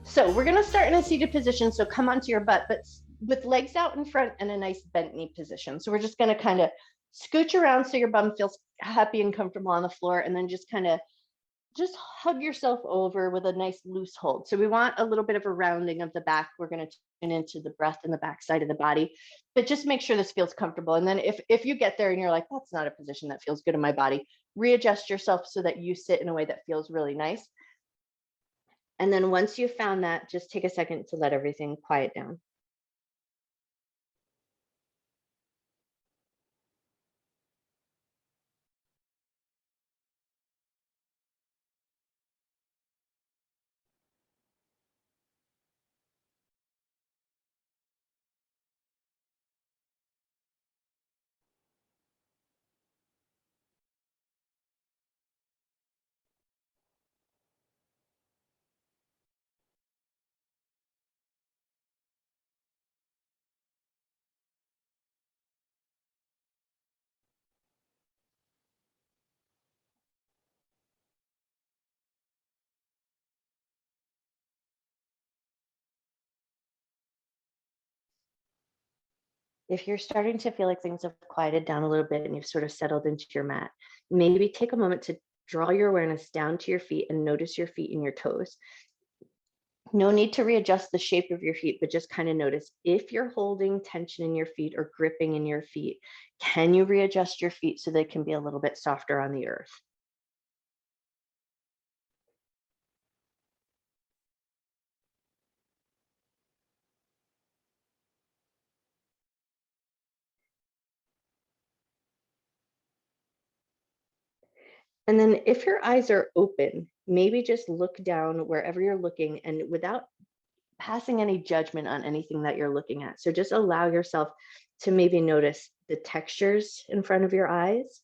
So we're going to start in a seated position. So come onto your butt, but with legs out in front and a nice bent knee position. So we're just going to kind of scooch around so your bum feels happy and comfortable on the floor, and then just kind of just hug yourself over with a nice loose hold. So we want a little bit of a rounding of the back. We're going to tune into the breath in the back side of the body, but just make sure this feels comfortable. And then if you get there and you're like, that's not a position that feels good in my body, readjust yourself so that you sit in a way that feels really nice. And then once you've found that, just take a second to let everything quiet down. If you're starting to feel like things have quieted down a little bit and you've sort of settled into your mat, maybe take a moment to draw your awareness down to your feet and notice your feet and your toes. No need to readjust the shape of your feet, but just kind of notice if you're holding tension in your feet or gripping in your feet, can you readjust your feet so they can be a little bit softer on the earth? And then if your eyes are open, maybe just look down wherever you're looking and without passing any judgment on anything that you're looking at. So just allow yourself to maybe notice the textures in front of your eyes.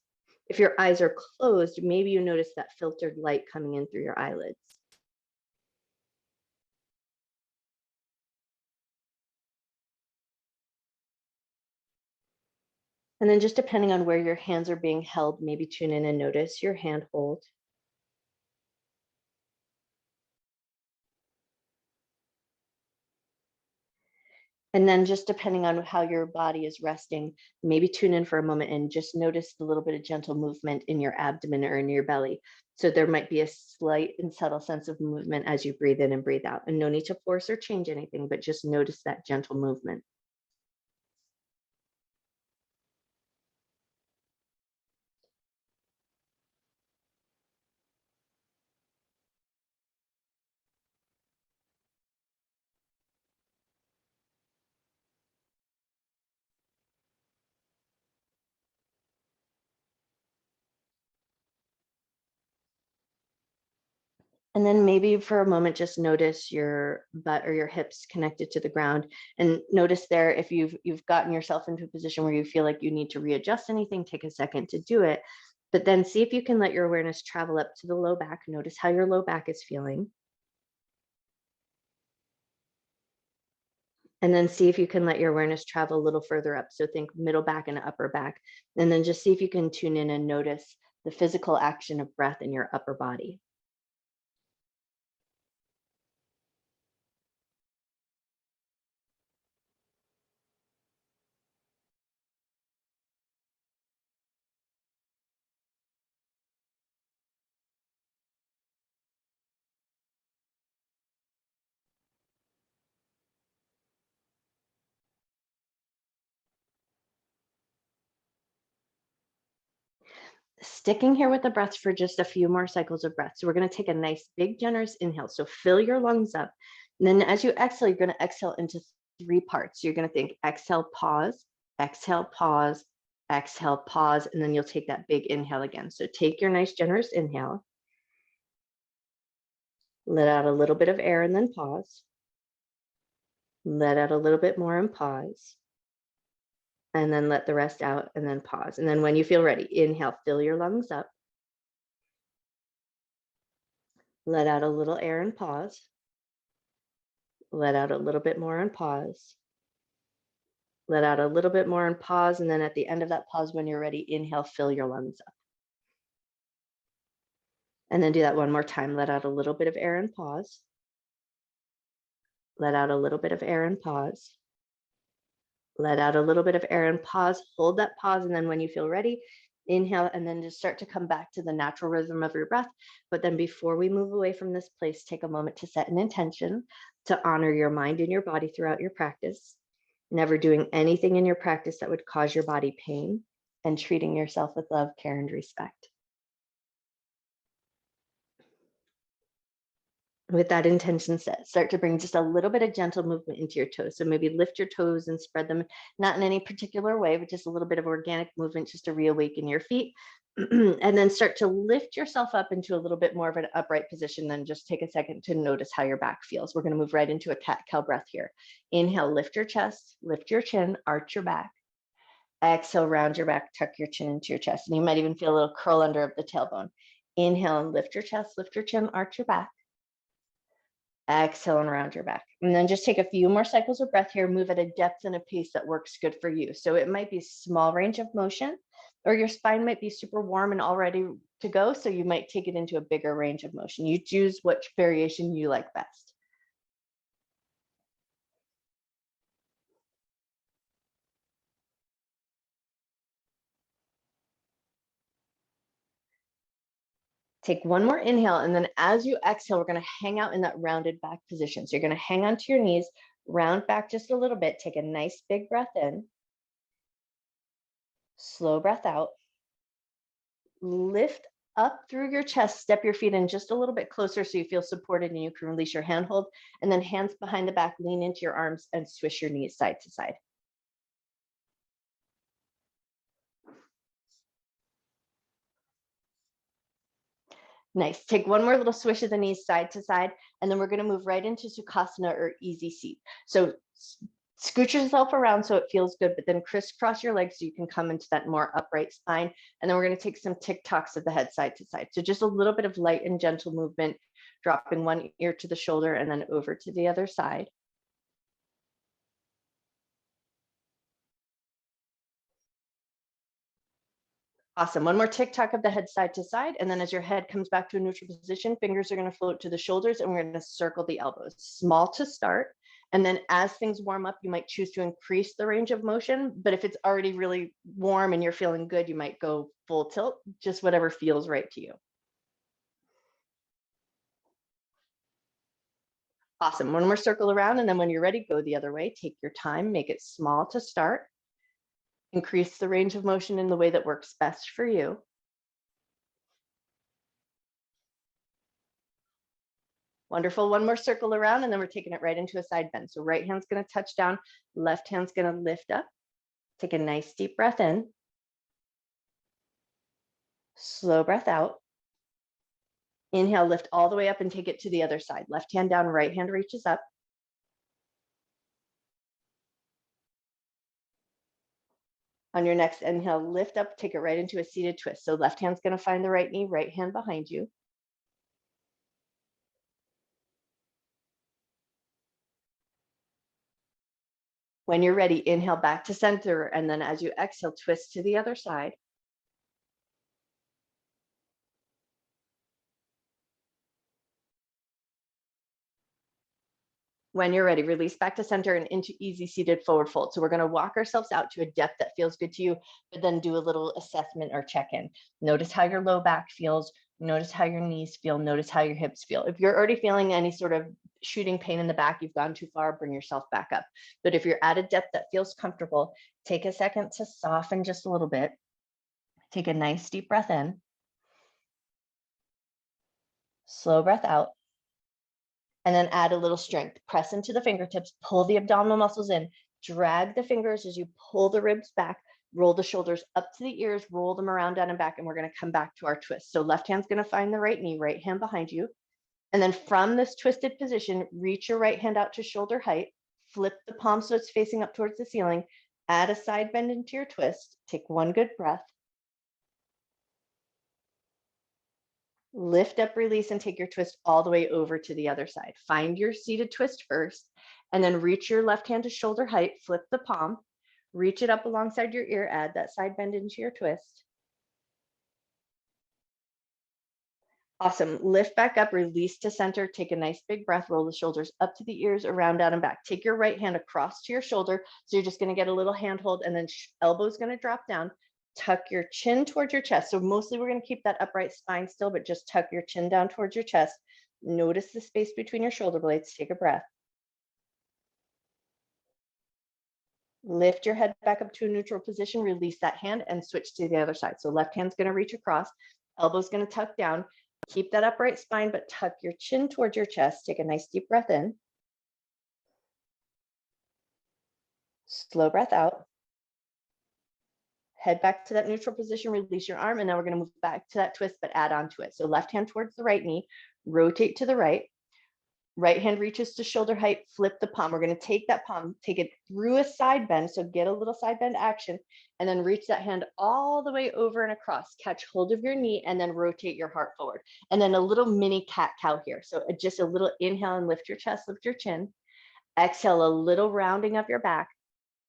If your eyes are closed, maybe you notice that filtered light coming in through your eyelids. And then just depending on where your hands are being held, maybe tune in and notice your hand hold. And then just depending on how your body is resting, maybe tune in for a moment and just notice the little bit of gentle movement in your abdomen or in your belly. So there might be a slight and subtle sense of movement as you breathe in and breathe out. And no need to force or change anything, but just notice that gentle movement. And then maybe for a moment, just notice your butt or your hips connected to the ground, and notice there if you've gotten yourself into a position where you feel like you need to readjust anything, take a second to do it. But then see if you can let your awareness travel up to the low back. Notice how your low back is feeling. And then see if you can let your awareness travel a little further up. So think middle back and upper back. And then just see if you can tune in and notice the physical action of breath in your upper body. Sticking here with the breath for just a few more cycles of breath. So we're going to take a nice, big, generous inhale. So fill your lungs up. And then as you exhale, you're going to exhale into three parts. You're going to think exhale, pause, exhale, pause, exhale, pause, and then you'll take that big inhale again. So take your nice, generous inhale. Let out a little bit of air and then pause. Let out a little bit more and pause. And then let the rest out and then pause. And then when you feel ready, inhale, fill your lungs up. Let out a little air and pause. Let out a little bit more and pause. Let out a little bit more and pause. And then at the end of that pause, when you're ready, inhale, fill your lungs up. And then do that one more time. Let out a little bit of air and pause. Let out a little bit of air and pause. Let out a little bit of air and pause. Hold that pause. And then when you feel ready, inhale and then just start to come back to the natural rhythm of your breath. But then before we move away from this place, take a moment to set an intention to honor your mind and your body throughout your practice, never doing anything in your practice that would cause your body pain, and treating yourself with love, care, and respect. With that intention set, start to bring just a little bit of gentle movement into your toes. So maybe lift your toes and spread them, not in any particular way, but just a little bit of organic movement just to reawaken your feet. And then start to lift yourself up into a little bit more of an upright position. Then just take a second to notice how your back feels. We're going to move right into a cat-cow breath here. Inhale, lift your chest, lift your chin, arch your back. Exhale, round your back, tuck your chin into your chest. And you might even feel a little curl under of the tailbone. Inhale and lift your chest, lift your chin, arch your back. Exhale and round your back. And then just take a few more cycles of breath here. Move at a depth and a pace that works good for you. So it might be small range of motion, or your spine might be super warm and all ready to go. So you might take it into a bigger range of motion. You choose which variation you like best. Take one more inhale, and then as you exhale, we're going to hang out in that rounded back position. So you're going to hang onto your knees, round back just a little bit, take a nice big breath in, slow breath out, lift up through your chest, step your feet in just a little bit closer so you feel supported and you can release your handhold, and then hands behind the back, lean into your arms and swish your knees side to side. Nice. Take one more little swish of the knees side to side, and then we're going to move right into Sukhasana, or easy seat. So scoot yourself around so it feels good, but then crisscross your legs so you can come into that more upright spine. And then we're going to take some tick-tocks of the head side to side. So just a little bit of light and gentle movement, dropping one ear to the shoulder and then over to the other side. Awesome. One more tick-tock of the head side to side. And then as your head comes back to a neutral position, fingers are going to float to the shoulders, and we're going to circle the elbows. Small to start. And then as things warm up, you might choose to increase the range of motion. But if it's already really warm and you're feeling good, you might go full tilt, just whatever feels right to you. Awesome. One more circle around. And then when you're ready, go the other way. Take your time, make it small to start. Increase the range of motion in the way that works best for you. Wonderful. One more circle around, and then we're taking it right into a side bend. So right hand's going to touch down, left hand's going to lift up. Take a nice deep breath in. Slow breath out. Inhale, lift all the way up and take it to the other side. Left hand down, right hand reaches up. On your next inhale, lift up, take it right into a seated twist. So left hand's going to find the right knee, right hand behind you. When you're ready, inhale back to center, and then as you exhale, twist to the other side. When you're ready, release back to center and into easy seated forward fold. So we're going to walk ourselves out to a depth that feels good to you, but then do a little assessment or check-in. Notice how your low back feels. Notice how your knees feel. Notice how your hips feel. If you're already feeling any sort of shooting pain in the back, you've gone too far, bring yourself back up. But if you're at a depth that feels comfortable, take a second to soften just a little bit. Take a nice deep breath in. Slow breath out. And then add a little strength. Press into the fingertips, pull the abdominal muscles in, drag the fingers as you pull the ribs back, roll the shoulders up to the ears, roll them around, down and back, and we're going to come back to our twist. So left hand's going to find the right knee, right hand behind you. And then from this twisted position, reach your right hand out to shoulder height, flip the palm so it's facing up towards the ceiling, add a side bend into your twist, take one good breath. Lift up, release, and take your twist all the way over to the other side. Find your seated twist first, and then reach your left hand to shoulder height, flip the palm, reach it up alongside your ear, add that side bend into your twist. Awesome. Lift back up, release to center. Take a nice big breath. Roll the shoulders up to the ears, around, down, and back. Take your right hand across to your shoulder. So you're just going to get a little handhold, and then elbow's going to drop down. Tuck your chin towards your chest. So mostly we're going to keep that upright spine still, but just tuck your chin down towards your chest. Notice the space between your shoulder blades. Take a breath. Lift your head back up to a neutral position. Release that hand and switch to the other side. So left hand's going to reach across. Elbow's going to tuck down. Keep that upright spine, but tuck your chin towards your chest. Take a nice deep breath in. Slow breath out. Head back to that neutral position, release your arm, and now we're going to move back to that twist, but add on to it. So left hand towards the right knee, rotate to the right. Right hand reaches to shoulder height, flip the palm. We're going to take that palm, take it through a side bend. So get a little side bend action, and then reach that hand all the way over and across. Catch hold of your knee and then rotate your heart forward. And then a little mini cat-cow here. So just a little inhale and lift your chest, lift your chin. Exhale, a little rounding of your back.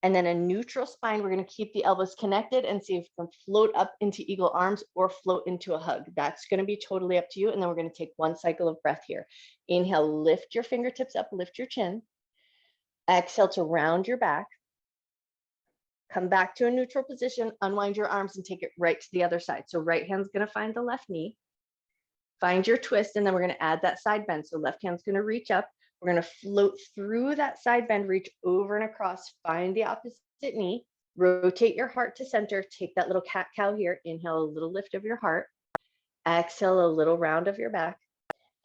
And then a neutral spine. We're going to keep the elbows connected and see if we can float up into eagle arms or float into a hug. That's going to be totally up to you. And then we're going to take one cycle of breath here. Inhale, lift your fingertips up, lift your chin. Exhale to round your back. Come back to a neutral position, unwind your arms and take it right to the other side. So right hand's going to find the left knee. Find your twist, and then we're going to add that side bend. So left hand's going to reach up. We're going to float through that side bend, reach over and across, find the opposite knee, rotate your heart to center, take that little cat-cow here, inhale a little lift of your heart, exhale a little round of your back,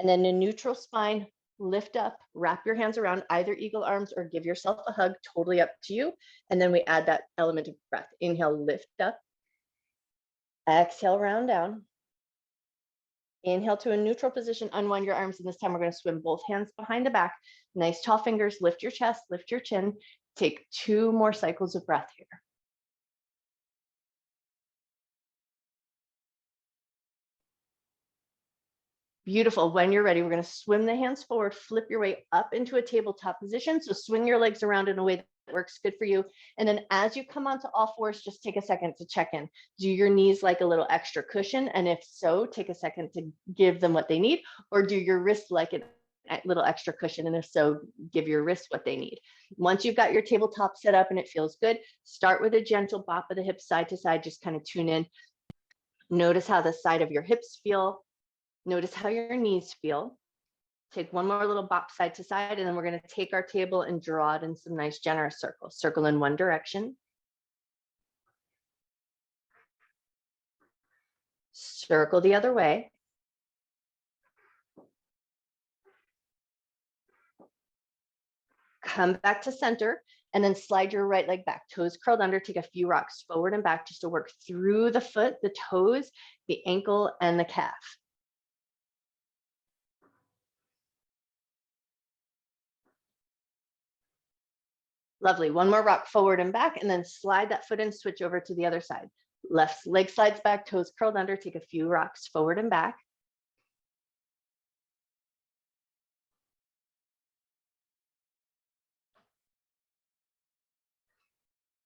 and then a neutral spine, lift up, wrap your hands around either eagle arms or give yourself a hug, totally up to you. And then we add that element of breath. Inhale, lift up, exhale, round down. Inhale to a neutral position, unwind your arms, and this time we're going to swim both hands behind the back. Nice tall fingers, lift your chest, lift your chin. Take 2 more cycles of breath here. Beautiful. When you're ready, we're going to swim the hands forward, flip your way up into a tabletop position. So swing your legs around in a way that works good for you. And then as you come onto all fours, just take a second to check in. Do your knees like a little extra cushion? And if so, take a second to give them what they need, or do your wrists like a little extra cushion? And if so, give your wrists what they need. Once you've got your tabletop set up and it feels good, start with a gentle bop of the hips side to side. Just kind of tune in. Notice how the side of your hips feel. Notice how your knees feel. Take one more little bop side to side, and then we're going to take our table and draw it in some nice generous circles. Circle in one direction. Circle the other way. Come back to center, and then slide your right leg back. Toes curled under. Take a few rocks forward and back just to work through the foot, the toes, the ankle, and the calf. Lovely. One more rock forward and back, and then slide that foot and switch over to the other side. Left leg slides back, toes curled under. Take a few rocks forward and back.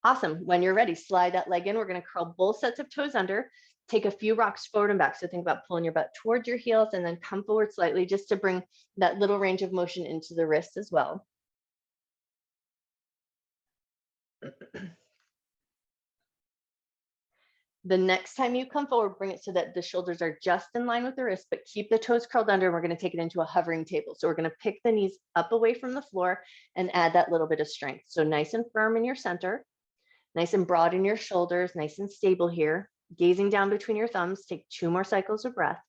Awesome. When you're ready, slide that leg in. We're going to curl both sets of toes under. Take a few rocks forward and back. So think about pulling your butt towards your heels and then come forward slightly just to bring that little range of motion into the wrist as well. The next time you come forward, bring it so that the shoulders are just in line with the wrist, but keep the toes curled under. And we're going to take it into a hovering table. So we're going to pick the knees up away from the floor and add that little bit of strength. So nice and firm in your center, nice and broad in your shoulders, nice and stable here. Gazing down between your thumbs, take 2 more cycles of breath.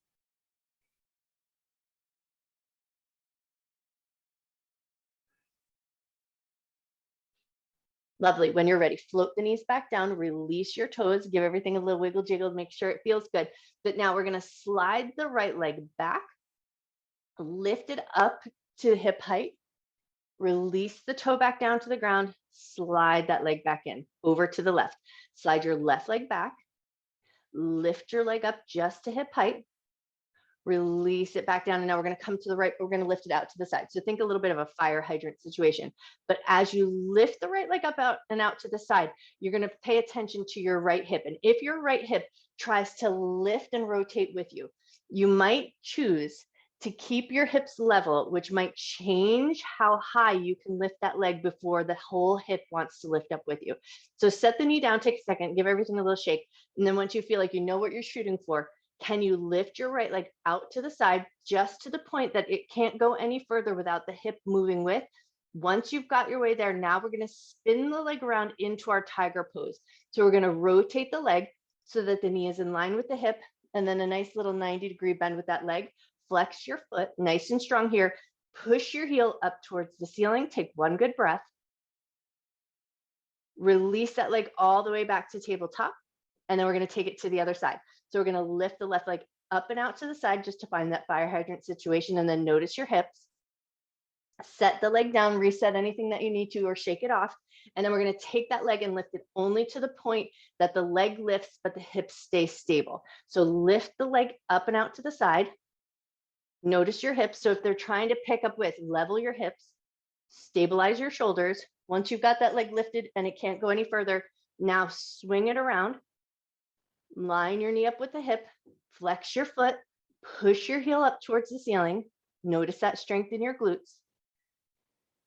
Lovely. When you're ready, float the knees back down, release your toes, give everything a little wiggle jiggle, make sure it feels good. But now we're going to slide the right leg back, lift it up to hip height, release the toe back down to the ground, slide that leg back in, over to the left. Slide your left leg back, lift your leg up just to hip height, Release it back down. And now we're going to come to the right. We're going to lift it out to the side. So think a little bit of a fire hydrant situation. But as you lift the right leg up out and out to the side, you're going to pay attention to your right hip. And if your right hip tries to lift and rotate with you, you might choose to keep your hips level, which might change how high you can lift that leg before the whole hip wants to lift up with you. So set the knee down, take a second, give everything a little shake. And then once you feel like you know what you're shooting for, can you lift your right leg out to the side just to the point that it can't go any further without the hip moving with? Once you've got your way there, now we're going to spin the leg around into our tiger pose. So we're going to rotate the leg so that the knee is in line with the hip, and then a nice little 90-degree bend with that leg. Flex your foot, nice and strong here. Push your heel up towards the ceiling. Take one good breath. Release that leg all the way back to tabletop. And then we're going to take it to the other side. So we're going to lift the left leg up and out to the side just to find that fire hydrant situation. And then notice your hips. Set the leg down, reset anything that you need to, or shake it off. And then we're going to take that leg and lift it only to the point that the leg lifts, but the hips stay stable. So lift the leg up and out to the side. Notice your hips. So if they're trying to pick up with, level your hips, stabilize your shoulders. Once you've got that leg lifted and it can't go any further, now swing it around. Line your knee up with the hip, flex your foot, push your heel up towards the ceiling. Notice that strength in your glutes.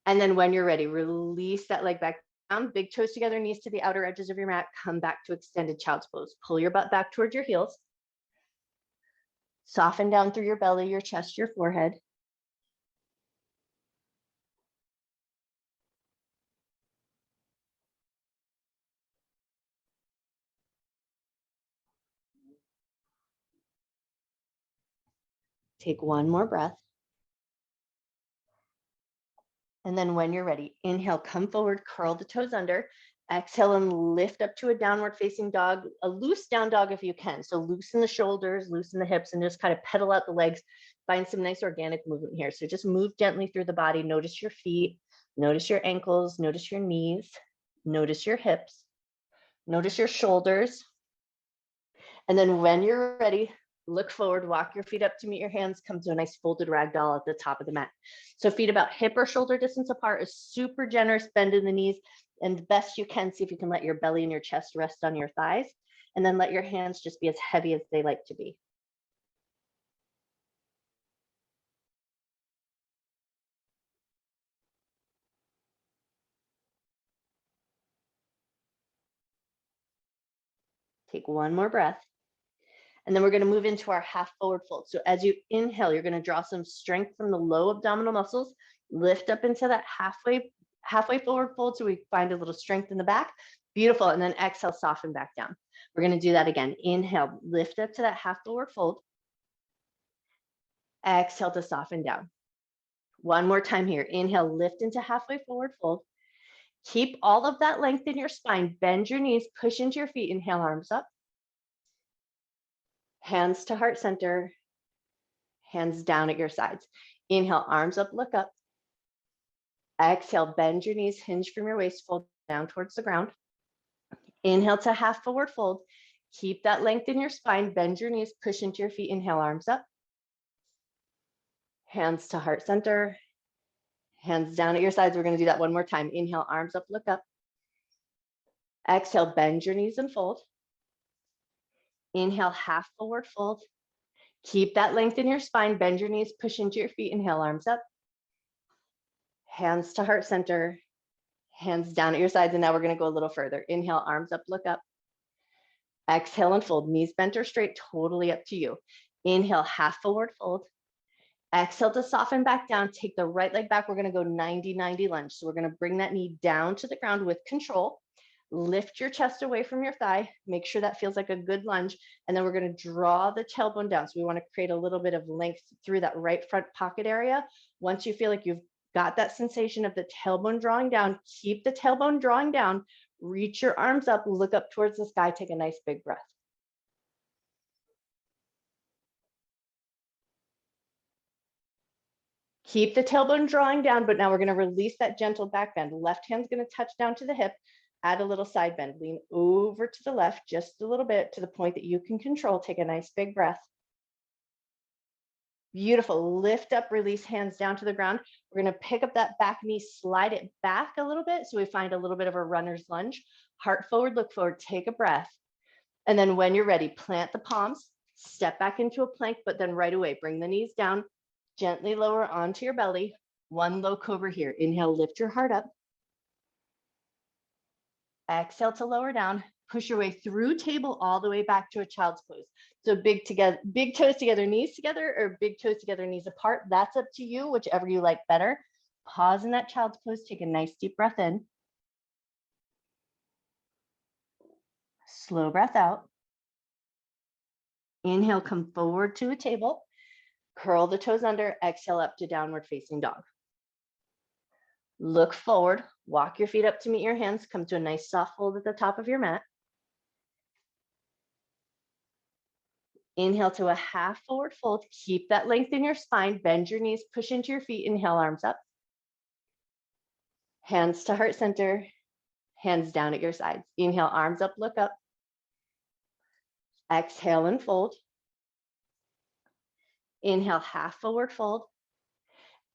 And then when you're ready, release that leg back down, big toes together, knees to the outer edges of your mat. Come back to extended child's pose. Pull your butt back towards your heels. Soften down through your belly, your chest, your forehead. Take one more breath. And then when you're ready, inhale, come forward, curl the toes under. Exhale and lift up to a downward facing dog, a loose down dog if you can. So loosen the shoulders, loosen the hips, and just kind of pedal out the legs. Find some nice organic movement here. So just move gently through the body. Notice your feet, notice your ankles, notice your knees, notice your hips, notice your shoulders. And then when you're ready, look forward, walk your feet up to meet your hands, come to a nice folded ragdoll at the top of the mat. So feet about hip or shoulder distance apart, a super generous bend in the knees, and the best you can, see if you can let your belly and your chest rest on your thighs, and then let your hands just be as heavy as they like to be. Take one more breath. And then we're going to move into our half forward fold. So as you inhale, you're going to draw some strength from the low abdominal muscles, lift up into that halfway forward fold so we find a little strength in the back. Beautiful. And then exhale, soften back down. We're going to do that again. Inhale, lift up to that half forward fold. Exhale to soften down. One more time here. Inhale, lift into halfway forward fold. Keep all of that length in your spine. Bend your knees, push into your feet. Inhale, arms up. Hands to heart center. Hands down at your sides. Inhale, arms up, look up. Exhale, bend your knees, hinge from your waist, fold down towards the ground. Inhale to half forward fold. Keep that length in your spine, bend your knees, push into your feet. Inhale, arms up. Hands to heart center. Hands down at your sides. We're going to do that one more time. Inhale, arms up, look up. Exhale, bend your knees and fold. Inhale, half forward fold. Keep that length in your spine, bend your knees, push into your feet. Inhale, arms up. Hands to heart center, hands down at your sides. And now we're going to go a little further. Inhale, arms up, look up. Exhale and fold, knees bent or straight, totally up to you. Inhale, half forward fold. Exhale to soften back down. Take the right leg back. We're going to go 90-90 lunge. So we're going to bring that knee down to the ground with control. Lift your chest away from your thigh. Make sure that feels like a good lunge. And then we're going to draw the tailbone down. So we want to create a little bit of length through that right front pocket area. Once you feel like you've got that sensation of the tailbone drawing down, keep the tailbone drawing down. Reach your arms up, look up towards the sky. Take a nice big breath. Keep the tailbone drawing down, but now we're going to release that gentle back bend. Left hand's going to touch down to the hip. Add a little side bend. Lean over to the left just a little bit to the point that you can control. Take a nice big breath. Beautiful. Lift up, release hands down to the ground. We're going to pick up that back knee, slide it back a little bit. So we find a little bit of a runner's lunge. Heart forward, look forward, take a breath. And then when you're ready, plant the palms, step back into a plank, but then right away, bring the knees down, gently lower onto your belly. One low cobra here. Inhale, lift your heart up. Exhale to lower down. Push your way through table all the way back to a child's pose. So big toes together, knees together, or big toes together, knees apart. That's up to you, whichever you like better. Pause in that child's pose. Take a nice deep breath in. Slow breath out. Inhale, come forward to a table. Curl the toes under. Exhale up to downward facing dog. Look forward. Walk your feet up to meet your hands. Come to a nice soft fold at the top of your mat. Inhale to a half forward fold. Keep that length in your spine. Bend your knees, push into your feet. Inhale, arms up. Hands to heart center. Hands down at your sides. Inhale, arms up, look up. Exhale and fold. Inhale, half forward fold.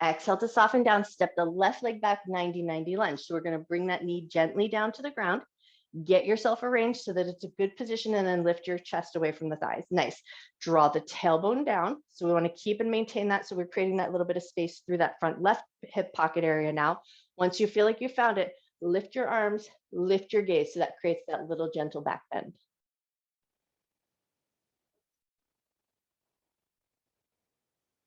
Exhale to soften down. Step the left leg back, 90-90 lunge. So we're going to bring that knee gently down to the ground. Get yourself arranged so that it's a good position, and then lift your chest away from the thighs. Nice. Draw the tailbone down. So we want to keep and maintain that. So we're creating that little bit of space through that front left hip pocket area now. Once you feel like you found it, lift your arms, lift your gaze. So that creates that little gentle back bend.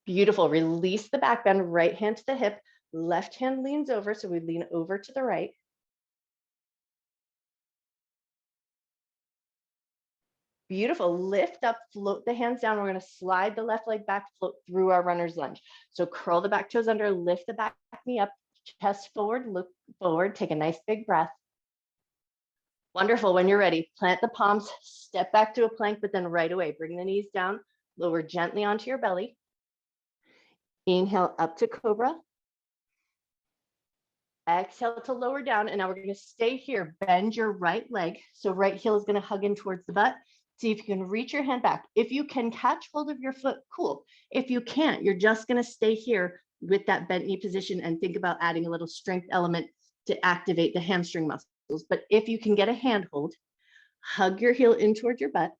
Beautiful. Release the back bend, right hand to the hip, left hand leans over. So we lean over to the right. Beautiful. Lift up, float the hands down. We're going to slide the left leg back, float through our runner's lunge. So curl the back toes under, lift the back knee up, chest forward, look forward, take a nice big breath. Wonderful. When you're ready, plant the palms, step back to a plank, but then right away, bring the knees down, lower gently onto your belly. Inhale up to cobra. Exhale to lower down. And now we're going to stay here. Bend your right leg. So right heel is going to hug in towards the butt. See if you can reach your hand back. If you can catch hold of your foot, cool. If you can't, you're just going to stay here with that bent knee position and think about adding a little strength element to activate the hamstring muscles. But if you can get a handhold, hug your heel in towards your butt.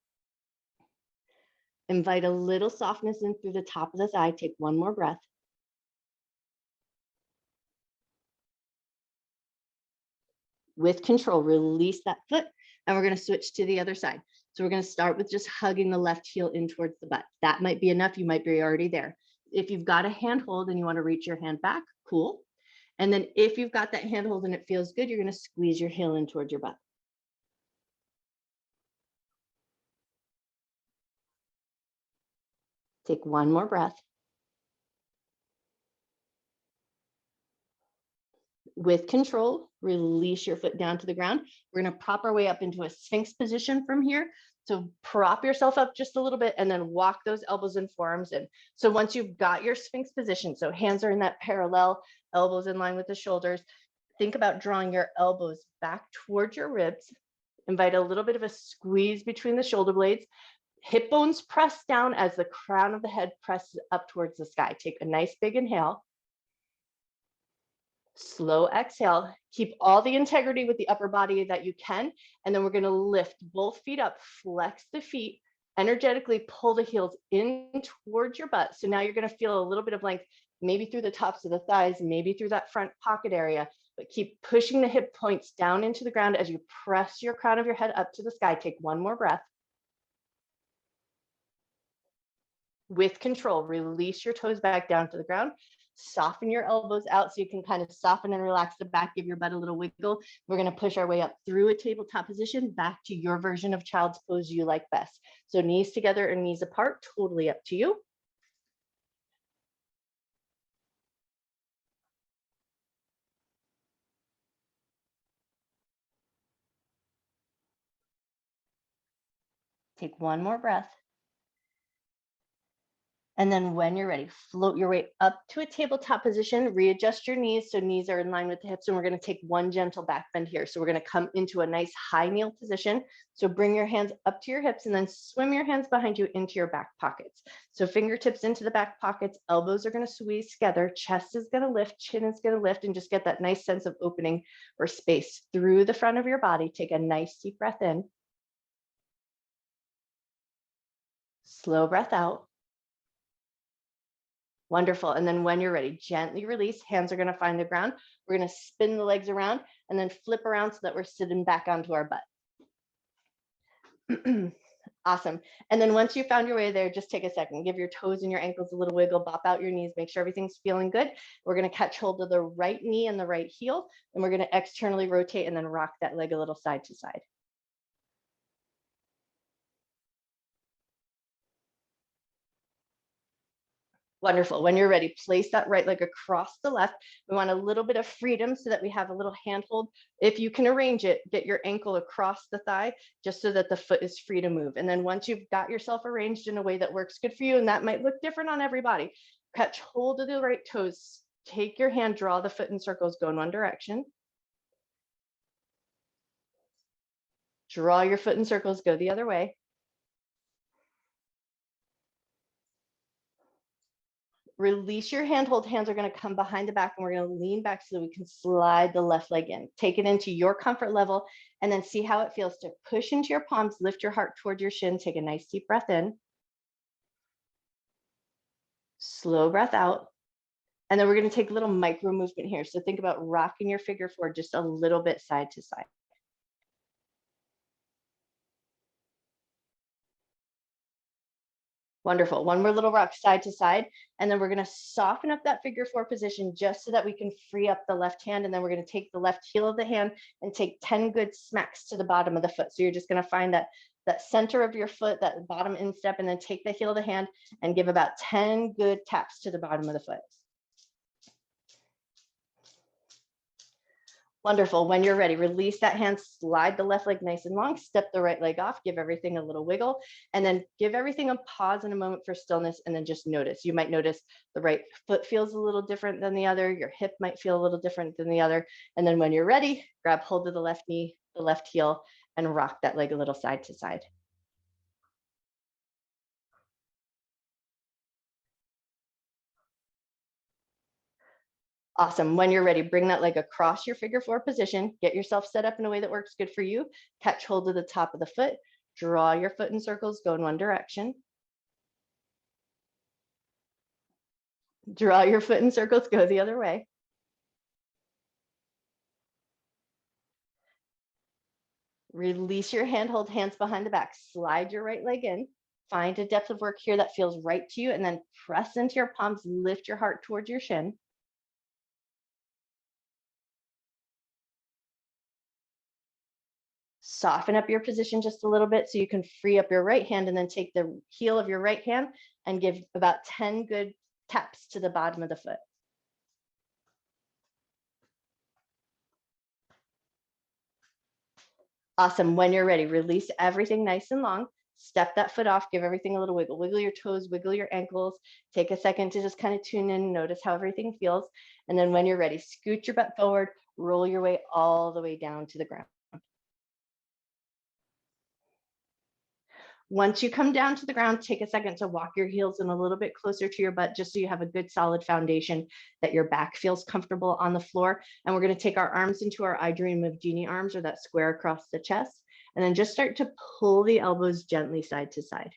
Invite a little softness in through the top of the thigh. Take one more breath. With control, release that foot, and we're going to switch to the other side. So we're going to start with just hugging the left heel in towards the butt. That might be enough. You might be already there. If you've got a handhold and you want to reach your hand back, cool. And then if you've got that handhold and it feels good, you're going to squeeze your heel in towards your butt. Take one more breath. With control, release your foot down to the ground. We're going to prop our way up into a Sphinx position from here. So prop yourself up just a little bit and then walk those elbows and forearms in. So once you've got your Sphinx position, so hands are in that parallel, elbows in line with the shoulders, think about drawing your elbows back towards your ribs. Invite a little bit of a squeeze between the shoulder blades. Hip bones press down as the crown of the head presses up towards the sky. Take a nice big inhale. Slow exhale. Keep all the integrity with the upper body that you can. And then we're going to lift both feet up, flex the feet, energetically pull the heels in towards your butt. So now you're going to feel a little bit of length, maybe through the tops of the thighs, maybe through that front pocket area, but keep pushing the hip points down into the ground as you press your crown of your head up to the sky. Take one more breath. With control, release your toes back down to the ground. Soften your elbows out so you can kind of soften and relax the back, give your butt a little wiggle. We're going to push our way up through a tabletop position back to your version of child's pose you like best. So knees together or knees apart, totally up to you. Take one more breath. And then when you're ready, float your way up to a tabletop position, readjust your knees so knees are in line with the hips. And we're going to take one gentle back bend here. So we're going to come into a nice high kneel position. So bring your hands up to your hips and then swim your hands behind you into your back pockets. So fingertips into the back pockets, elbows are going to squeeze together, chest is going to lift, chin is going to lift, and just get that nice sense of opening or space through the front of your body. Take a nice deep breath in. Slow breath out. Wonderful. And then when you're ready, gently release. Hands are going to find the ground. We're going to spin the legs around and then flip around so that we're sitting back onto our butt. Awesome. And then once you found your way there, just take a second. Give your toes and your ankles a little wiggle. Bop out your knees. Make sure everything's feeling good. We're going to catch hold of the right knee and the right heel. And we're going to externally rotate and then rock that leg a little side to side. Wonderful. When you're ready, place that right leg across the left. We want a little bit of freedom so that we have a little handhold. If you can arrange it, get your ankle across the thigh just so that the foot is free to move. And then once you've got yourself arranged in a way that works good for you, and that might look different on everybody, catch hold of the right toes. Take your hand, draw the foot in circles, go in one direction. Draw your foot in circles, go the other way. Release your handhold. Hands are going to come behind the back and we're going to lean back so that we can slide the left leg in. Take it into your comfort level and then see how it feels to push into your palms, lift your heart toward your shin. Take a nice deep breath in. Slow breath out. And then we're going to take a little micro movement here. So think about rocking your figure four just a little bit side to side. Wonderful. One more little rock side to side. And then we're going to soften up that figure four position just so that we can free up the left hand. And then we're going to take the left heel of the hand and take 10 good smacks to the bottom of the foot. So you're just going to find that center of your foot, that bottom instep, and then take the heel of the hand and give about 10 good taps to the bottom of the foot. Wonderful. When you're ready, release that hand, slide the left leg nice and long, step the right leg off, give everything a little wiggle, and then give everything a pause and a moment for stillness, and then just notice. You might notice the right foot feels a little different than the other, your hip might feel a little different than the other, and then when you're ready, grab hold of the left knee, the left heel, and rock that leg a little side to side. Awesome. When you're ready, bring that leg across your figure four position. Get yourself set up in a way that works good for you. Catch hold of the top of the foot. Draw your foot in circles. Go in one direction. Draw your foot in circles. Go the other way. Release your hand. Hold hands behind the back. Slide your right leg in. Find a depth of work here that feels right to you. And then press into your palms. Lift your heart towards your shin. Soften up your position just a little bit so you can free up your right hand and then take the heel of your right hand and give about 10 good taps to the bottom of the foot. Awesome. When you're ready, release everything nice and long. Step that foot off, give everything a little wiggle. Wiggle your toes, wiggle your ankles. Take a second to just kind of tune in, notice how everything feels. And then when you're ready, scoot your butt forward, roll your way all the way down to the ground. Once you come down to the ground, take a second to walk your heels in a little bit closer to your butt, just so you have a good solid foundation, that your back feels comfortable on the floor. And we're going to take our arms into our I Dream of Genie arms, or that square across the chest, and then just start to pull the elbows gently side to side.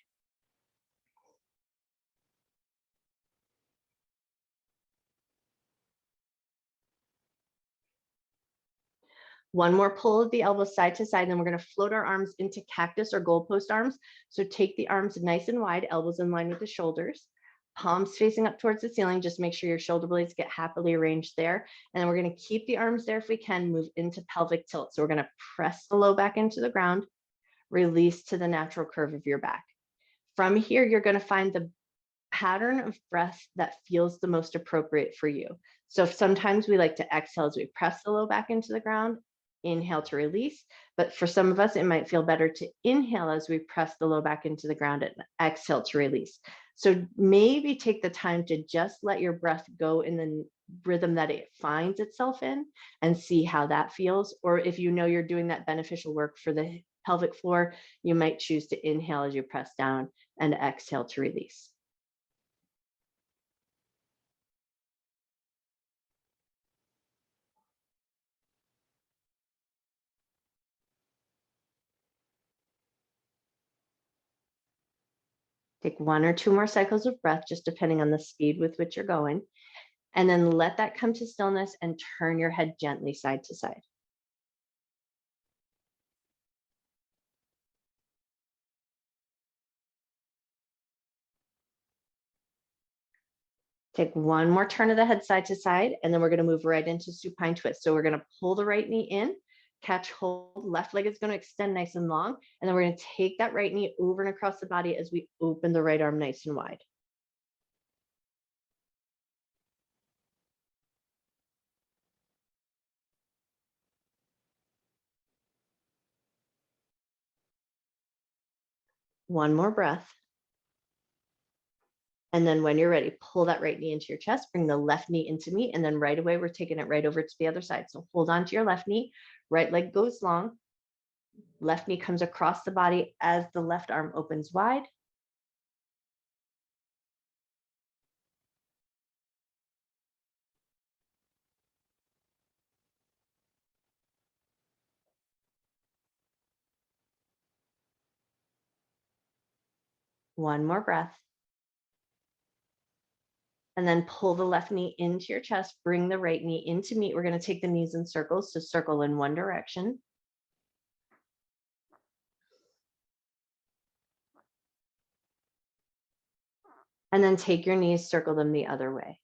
One more pull of the elbows side to side, and then we're going to float our arms into cactus or goalpost arms. So take the arms nice and wide, elbows in line with the shoulders, palms facing up towards the ceiling. Just make sure your shoulder blades get happily arranged there. And then we're going to keep the arms there if we can, move into pelvic tilt. So we're going to press the low back into the ground, release to the natural curve of your back. From here, you're going to find the pattern of breath that feels the most appropriate for you. So sometimes we like to exhale as we press the low back into the ground, inhale to release. But for some of us, it might feel better to inhale as we press the low back into the ground and exhale to release. So maybe take the time to just let your breath go in the rhythm that it finds itself in and see how that feels. Or if you know you're doing that beneficial work for the pelvic floor, you might choose to inhale as you press down and exhale to release. Take 1 or 2 more cycles of breath, just depending on the speed with which you're going. And then let that come to stillness and turn your head gently side to side. Take 1 more turn of the head side to side, and then we're going to move right into supine twist. So we're going to pull the right knee in, catch hold, left leg is going to extend nice and long, and then we're going to take that right knee over and across the body as we open the right arm nice and wide. One more breath. And then when you're ready, pull that right knee into your chest, bring the left knee into me, and then right away, we're taking it right over to the other side. So hold on to your left knee, right leg goes long, left knee comes across the body as the left arm opens wide. One more breath. And then pull the left knee into your chest, bring the right knee into meet. We're going to take the knees in circles to circle in one direction. And then take your knees, circle them the other way.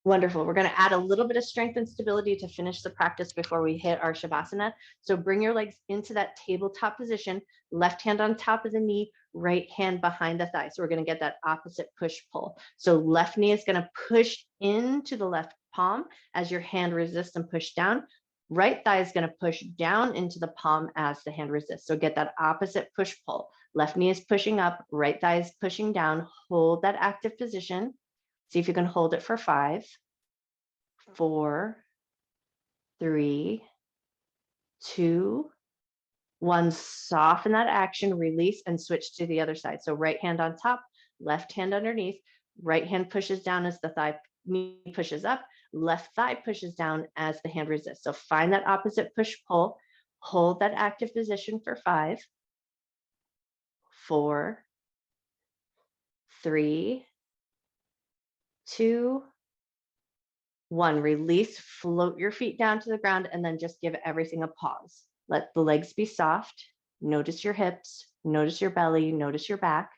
Wonderful. We're going to add a little bit of strength and stability to finish the practice before we hit our Shavasana. So bring your legs into that tabletop position, left hand on top of the knee, right hand behind the thigh. So we're going to get that opposite push pull. So left knee is going to push into the left palm as your hand resists and push down. Right thigh is going to push down into the palm as the hand resists. So get that opposite push pull. Left knee is pushing up, right thigh is pushing down. Hold that active position. See if you can hold it for 5, 4, 3, 2, 1. Soften that action, release, and switch to the other side. So right hand on top, left hand underneath, right hand pushes down as the thigh knee pushes up, left thigh pushes down as the hand resists. So find that opposite push-pull, hold that active position for 5, 4, 3, 2, 1. Release, float your feet down to the ground, and then just give everything a pause. Let the legs be soft. Notice your hips, notice your belly, notice your back.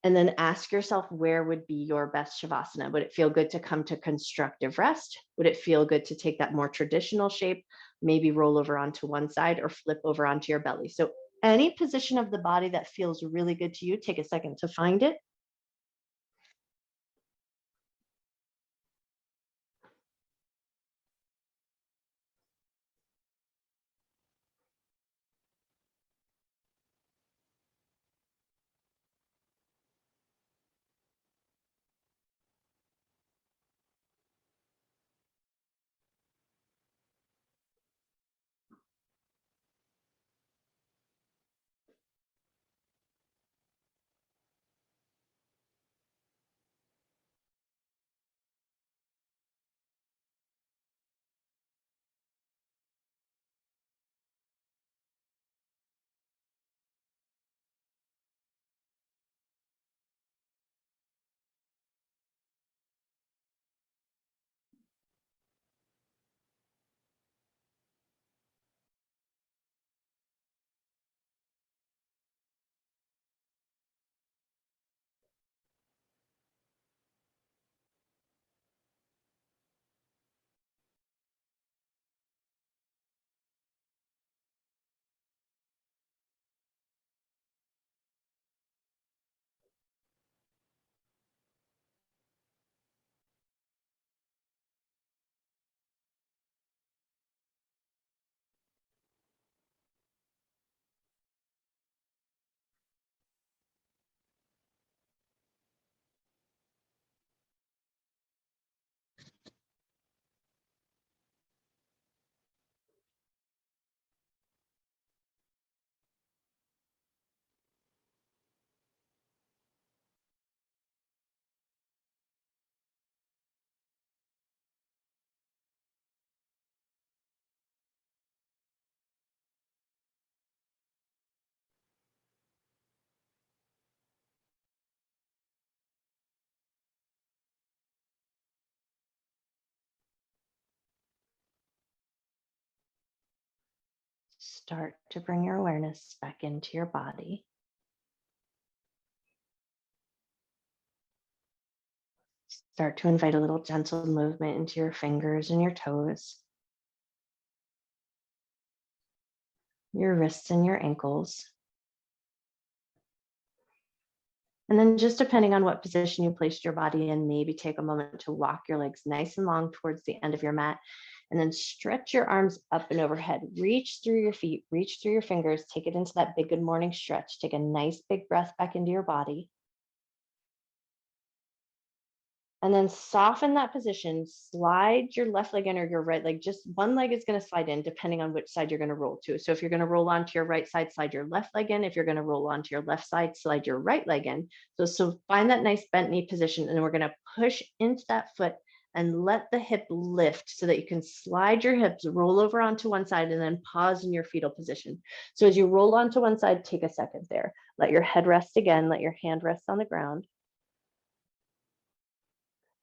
And then ask yourself, where would be your best Shavasana? Would it feel good to come to constructive rest? Would it feel good to take that more traditional shape, maybe roll over onto one side or flip over onto your belly? So any position of the body that feels really good to you, take a second to find it. Start to bring your awareness back into your body. Start to invite a little gentle movement into your fingers and your toes, your wrists and your ankles. And then just depending on what position you placed your body in, maybe take a moment to walk your legs nice and long towards the end of your mat, and then stretch your arms up and overhead. Reach through your feet, reach through your fingers, take it into that big good morning stretch. Take a nice big breath back into your body. And then soften that position, slide your left leg in or your right leg. Just one leg is going to slide in depending on which side you're going to roll to. So if you're going to roll onto your right side, slide your left leg in. If you're going to roll onto your left side, slide your right leg in. So find that nice bent knee position, and then we're going to push into that foot and let the hip lift so that you can slide your hips, roll over onto one side, and then pause in your fetal position. So as you roll onto one side, take a second there. Let your head rest again. Let your hand rest on the ground.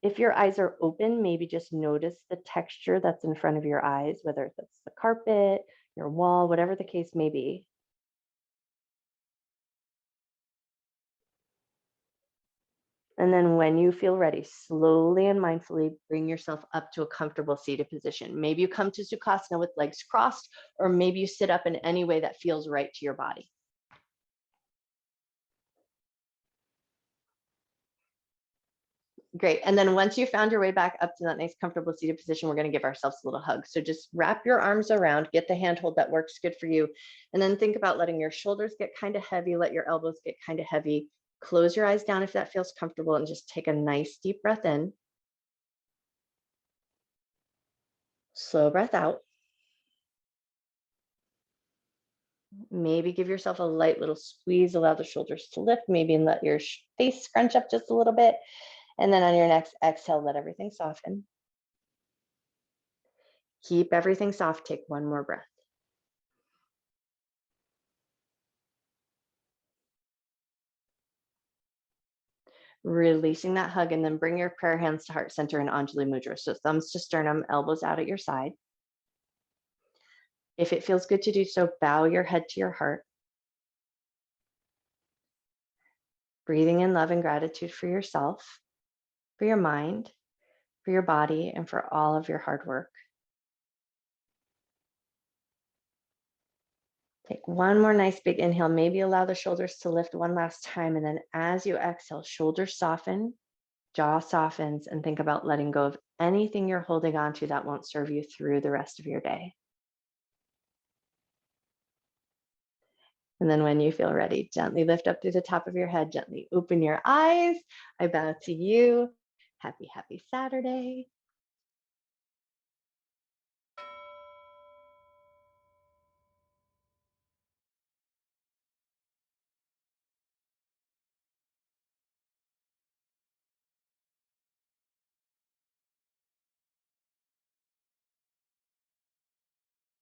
If your eyes are open, maybe just notice the texture that's in front of your eyes, whether it's the carpet, your wall, whatever the case may be. And then when you feel ready, slowly and mindfully bring yourself up to a comfortable seated position. Maybe you come to Sukhasana with legs crossed, or maybe you sit up in any way that feels right to your body. Great. And then once you found your way back up to that nice comfortable seated position, we're going to give ourselves a little hug. So just wrap your arms around, get the handhold that works good for you. And then think about letting your shoulders get kind of heavy, let your elbows get kind of heavy. Close your eyes down if that feels comfortable, and just take a nice deep breath in. Slow breath out. Maybe give yourself a light little squeeze, allow the shoulders to lift, maybe and let your face scrunch up just a little bit. And then on your next exhale, let everything soften. Keep everything soft. Take one more breath. Releasing that hug, and then bring your prayer hands to heart center and Anjali Mudra. So thumbs to sternum, elbows out at your side. If it feels good to do so, bow your head to your heart. Breathing in love and gratitude for yourself, for your mind, for your body, and for all of your hard work. Take one more nice big inhale. Maybe allow the shoulders to lift one last time. And then as you exhale, shoulders soften, jaw softens, and think about letting go of anything you're holding on to that won't serve you through the rest of your day. And then when you feel ready, gently lift up through the top of your head, gently open your eyes. I bow to you. Happy, happy Saturday.